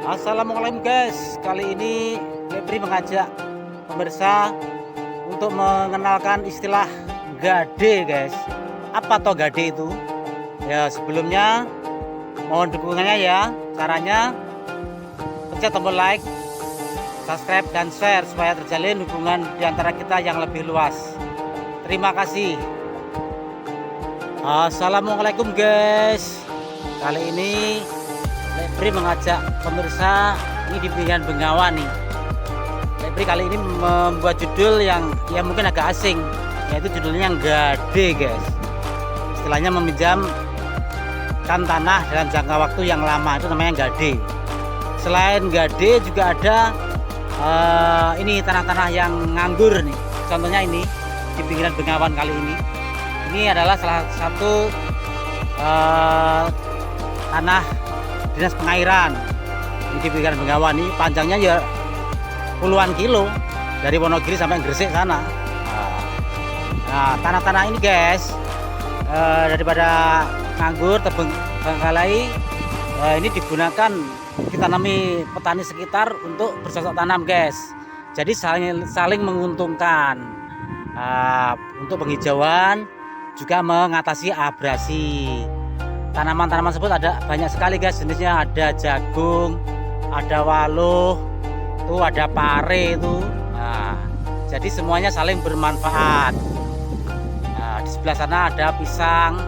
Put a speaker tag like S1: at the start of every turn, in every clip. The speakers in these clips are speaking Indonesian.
S1: Assalamualaikum guys. Kali ini Febri mengajak pemirsa untuk mengenalkan istilah gade guys. Apa toh gade itu? Ya sebelumnya mohon dukungannya ya. Caranya pencet tombol like, subscribe dan share supaya terjalin hubungan di antara kita yang lebih luas. Terima kasih. Assalamualaikum guys. Kali ini Febri mengajak pemirsa ini di pinggiran Bengawan nih. Febri kali ini membuat judul yang ya mungkin agak asing, yaitu judulnya yang gade guys. Istilahnya meminjam tanah dalam jangka waktu yang lama, itu namanya gade. Selain gade juga ada ini tanah-tanah yang nganggur nih. Contohnya ini di pinggiran Bengawan kali ini. Ini adalah salah satu tanah dinas pengairan di pinggiran Bengawan. Ini panjangnya ya puluhan kilo dari Wonogiri sampai Gresik sana. Nah, tanah-tanah ini guys, daripada nganggur terbengkalai, ini digunakan ditanami petani sekitar untuk bercocok tanam guys. Jadi saling menguntungkan, untuk penghijauan juga mengatasi abrasi. Tanaman-tanaman tersebut ada banyak sekali guys jenisnya, ada jagung, ada waluh, tuh ada pare itu. Nah, jadi semuanya saling bermanfaat. Nah, di sebelah sana ada pisang.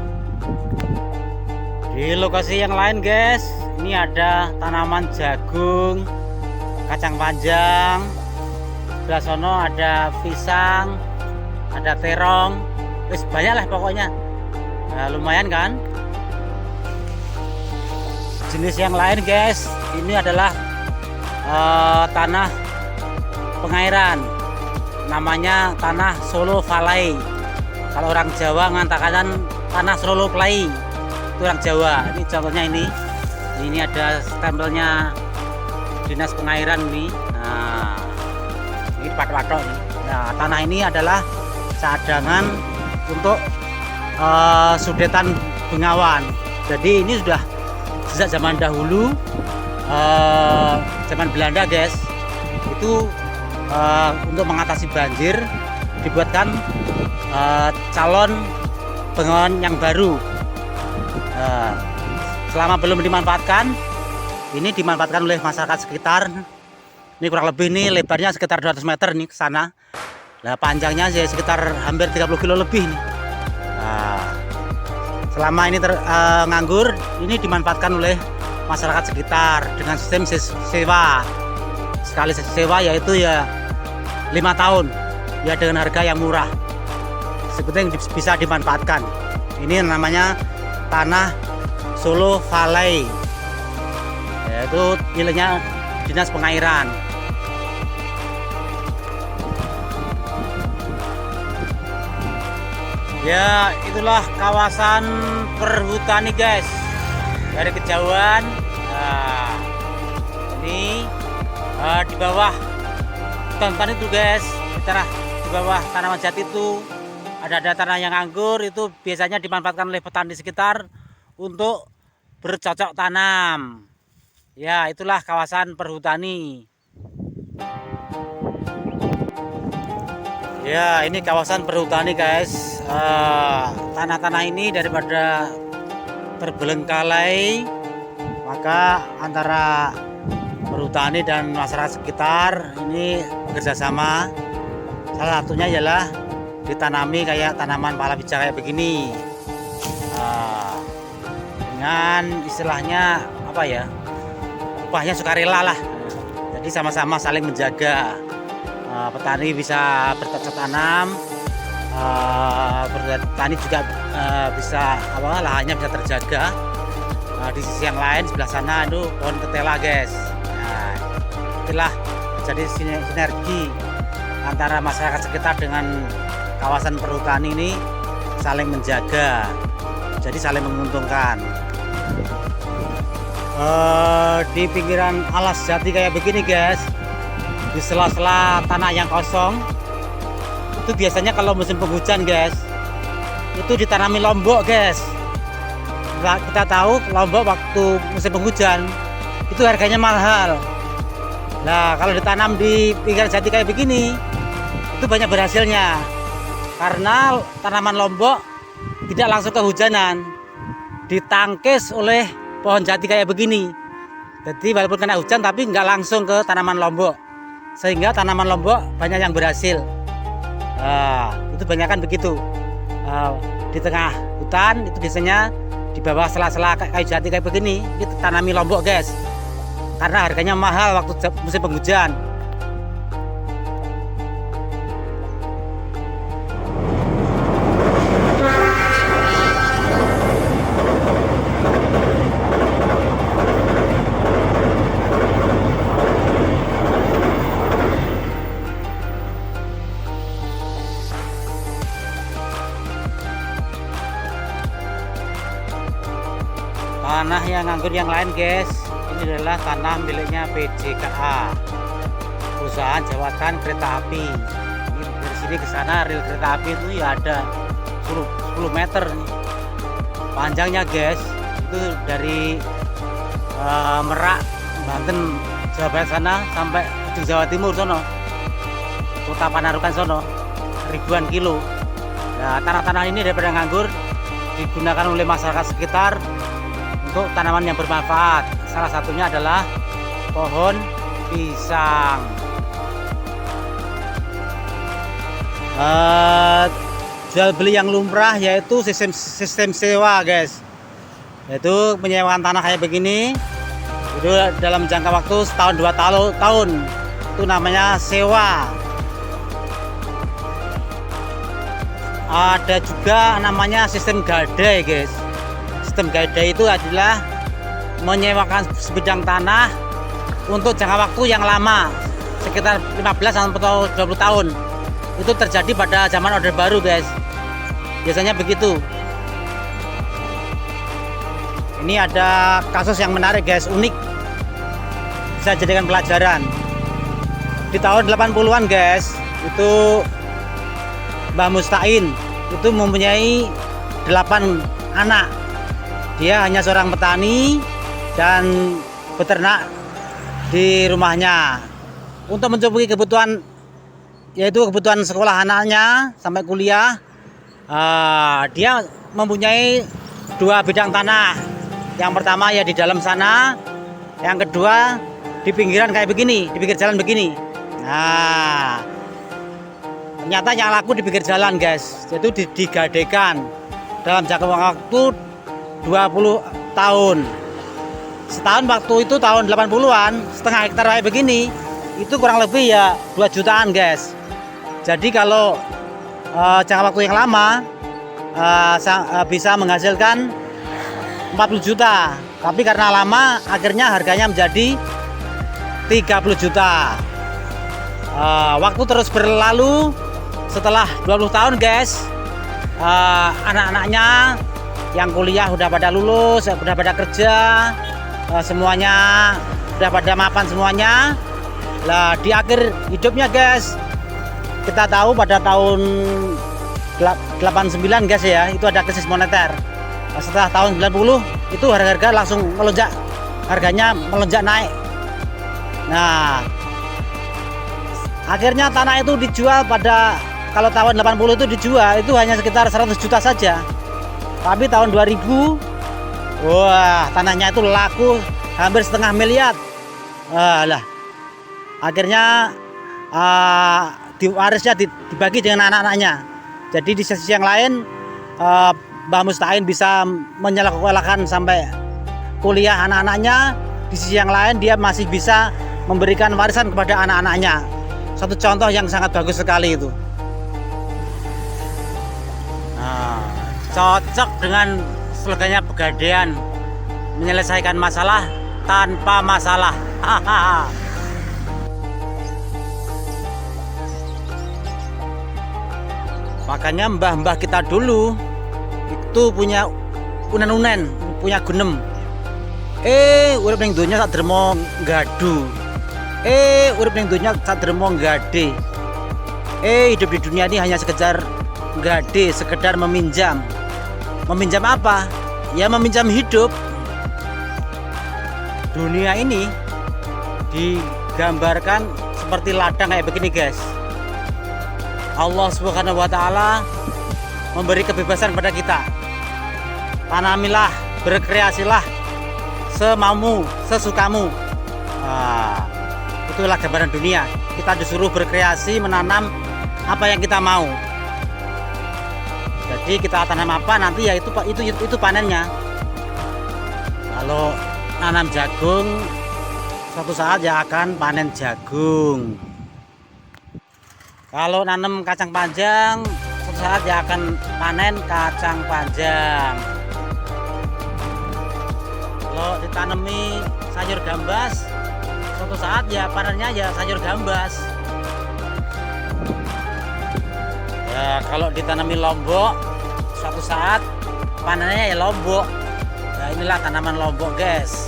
S1: Di lokasi yang lain guys, ini ada tanaman jagung, kacang panjang. Sebelah sono ada pisang, ada terong. Wis banyak lah pokoknya. Nah, lumayan kan? Jenis yang lain guys, ini adalah tanah pengairan, namanya tanah Solo Valley. Kalau orang Jawa mengatakan tanah Solo Play, itu orang Jawa. Ini contohnya ini ada stempelnya dinas pengairan ini. Nah, ini patok-patok nih. Nah, tanah ini adalah cadangan untuk sudetan Bengawan. Jadi ini sudah sejak zaman dahulu, zaman Belanda guys, itu untuk mengatasi banjir dibuatkan calon Bengawan yang baru. Selama belum dimanfaatkan, ini dimanfaatkan oleh masyarakat sekitar. Ini kurang lebih nih lebarnya sekitar 200 meter nih ke sana. Nah, panjangnya sekitar hampir 30 kilo lebih nih. Selama ini nganggur, ini dimanfaatkan oleh masyarakat sekitar dengan sistem sewa. Sekali sewa yaitu ya 5 tahun ya, dengan harga yang murah. Sebetulnya bisa dimanfaatkan. Ini namanya tanah Solo Valley, yaitu miliknya dinas pengairan. Ya, itulah kawasan perhutani guys, dari kejauhan. Nah, ini di bawah hutan itu guys, di bawah tanaman jati itu ada tanah yang anggur, itu biasanya dimanfaatkan oleh petani sekitar untuk bercocok tanam. Ya, itulah kawasan perhutani. Ya, ini kawasan perhutani guys. Tanah-tanah ini daripada terbengkalai, maka antara perhutani dan masyarakat sekitar ini bekerja sama. Salah satunya ialah ditanami kayak tanaman palawija kayak begini, dengan istilahnya apa ya, upahnya sukarela lah. Jadi sama-sama saling menjaga. Petani bisa bercocok tanam, petani juga bisa lahannya bisa terjaga. Di sisi yang lain sebelah sana itu pohon ketela guys. Nah, itulah jadi sinergi antara masyarakat sekitar dengan kawasan perhutani ini, saling menjaga, jadi saling menguntungkan. Di pinggiran alas jati kayak begini guys, di sela-sela tanah yang kosong itu biasanya kalau musim penghujan guys, itu ditanami lombok guys. Kita tahu lombok waktu musim penghujan itu itu harganya mahal. Nah, kalau ditanam di pinggir jati kayak begini, itu banyak berhasilnya. Karena tanaman lombok tidak langsung kehujanan, ditangkis oleh pohon jati kayak begini. Jadi walaupun kena hujan tapi nggak langsung ke tanaman lombok, sehingga tanaman lombok banyak yang berhasil. Nah, itu banyak kan begitu. Di tengah hutan itu biasanya di bawah sela-sela kayu jati kayak begini, itu tanami lombok guys. Karena harganya mahal waktu musim penghujan. Tanah yang nganggur yang lain guys, ini adalah tanah miliknya PJKA, perusahaan jawatan kereta api. Ini dari sini ke sana rel kereta api itu ya ada 10 meter nih panjangnya guys. Itu dari Merak, Banten, Jawa Barat sana sampai ujung Jawa Timur sono, Kota Panarukan sono, ribuan kilo. Nah, tanah-tanah ini daripada nganggur digunakan oleh masyarakat sekitar untuk tanaman yang bermanfaat. Salah satunya adalah pohon pisang. Jual beli yang lumrah yaitu sistem sewa guys, yaitu penyewakan tanah kayak begini itu dalam jangka waktu setahun 2 tahun, itu namanya sewa. Ada juga namanya sistem gadai guys. Sistem gadai itu adalah menyewakan sebidang tanah untuk jangka waktu yang lama, sekitar 15 atau 20 tahun. Itu terjadi pada zaman Orde Baru guys, biasanya begitu. Ini ada kasus yang menarik guys, unik, bisa jadikan pelajaran. Di tahun 80-an guys, itu Mbah Mustain itu mempunyai 8 anak. Dia hanya seorang petani dan beternak di rumahnya. Untuk mencukupi kebutuhan, yaitu kebutuhan sekolah anaknya sampai kuliah, dia mempunyai 2 bidang tanah. Yang pertama ya di dalam sana, yang kedua di pinggiran kayak begini, di pinggir jalan begini. Nah, ternyata yang laku di pinggir jalan guys, yaitu digadekan dalam jangka waktu 20 tahun. Setahun waktu itu tahun 80-an, setengah hektar kayak begini, itu kurang lebih ya 2 jutaan guys. Jadi kalau jangka waktu yang lama bisa menghasilkan 40 juta. Tapi karena lama akhirnya harganya menjadi 30 juta. Waktu terus berlalu, setelah 20 tahun guys, anak-anaknya yang kuliah udah pada lulus, udah pada kerja, semuanya udah pada mapan semuanya. Lah di akhir hidupnya guys, kita tahu pada tahun 89 guys ya, itu ada krisis moneter. Setelah tahun 90 itu harga-harga langsung melonjak, harganya melonjak naik. Nah, akhirnya tanah itu dijual pada, kalau tahun 80 itu dijual itu hanya sekitar 100 juta saja. Tapi tahun 2000, wah tanahnya itu laku hampir setengah miliar. Lah, akhirnya warisnya dibagi dengan anak-anaknya. Jadi di sisi yang lain, Mbah Mustain bisa menyelakkan sampai kuliah anak-anaknya. Di sisi yang lain dia masih bisa memberikan warisan kepada anak-anaknya. Satu contoh yang sangat bagus sekali itu. Nah, cocok dengan slogannya Pegadaian, menyelesaikan masalah tanpa masalah. Makanya mbah-mbah kita dulu itu punya unen-unen, punya gunem. Urip ning donya sak dermo ngadu. Urip ning donya sak dermo nggade. Hidup di dunia ini hanya sekedar nggade, sekedar meminjam. Meminjam apa? Ya meminjam hidup. dunia ini digambarkan seperti ladang kayak begini guys. Allah Subhanahu wa Ta'ala memberi kebebasan pada kita. Tanamilah, berkreasilah semaumu, sesukamu. Itulah gambaran dunia. Kita disuruh berkreasi, menanam apa yang kita mau. Jadi kita tanam apa nanti ya itu panennya. Kalau nanam jagung, suatu saat ya akan panen jagung. Kalau nanam kacang panjang, suatu saat ya akan panen kacang panjang. Kalau ditanami sayur gambas, suatu saat ya panennya ya sayur gambas. Ya, kalau ditanami lombok, suatu saat panennya ya lombok. Nah, inilah tanaman lombok guys.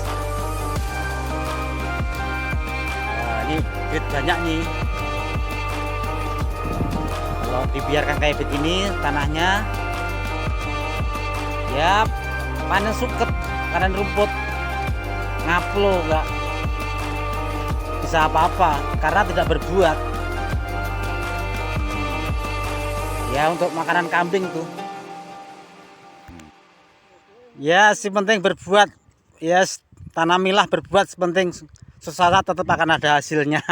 S1: Nah, ini duit banyak nih. Kalau dibiarkan kayak begini tanahnya, ya panen suket, panen rumput, ngaplo nggak bisa apa-apa karena tidak berbuat. Ya untuk makanan kambing tuh. Ya si penting berbuat. Ya tanamilah berbuat, sepenting sesaat tetap akan ada hasilnya.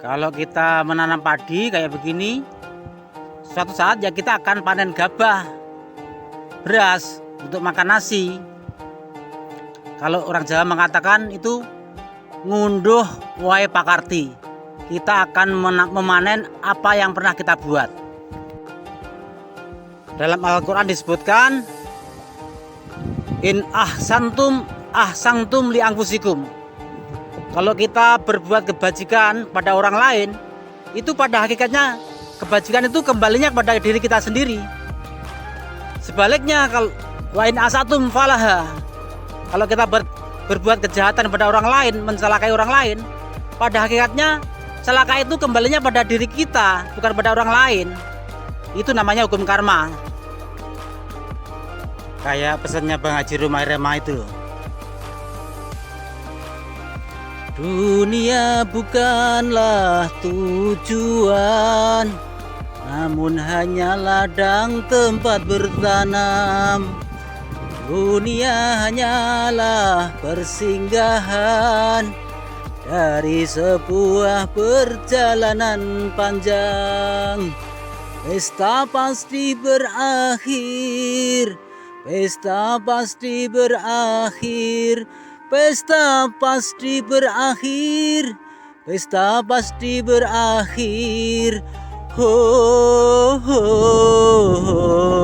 S1: Kalau kita menanam padi kayak begini, suatu saat ya kita akan panen gabah, beras untuk makan nasi. Kalau orang Jawa mengatakan itu ngunduh wae pakarti. Kita akan memanen apa yang pernah kita buat. Dalam Al-Quran disebutkan, in ahsantum li anfusikum. Kalau kita berbuat kebajikan pada orang lain, itu pada hakikatnya kebajikan itu kembalinya kepada diri kita sendiri. Sebaliknya, kalau wa in asatum falaha, kalau kita berbuat kejahatan pada orang lain, mencelakai orang lain, pada hakikatnya celaka itu kembalinya pada diri kita, bukan pada orang lain. Itu namanya hukum karma. Kayak pesannya Bang Haji Rumah Rema itu. Dunia bukanlah tujuan, namun hanya ladang tempat bertanam. Dunia hanyalah persinggahan dari sebuah perjalanan panjang. Pesta pasti berakhir, pesta pasti berakhir, pesta pasti berakhir, pesta pasti berakhir. Ho, ho, ho.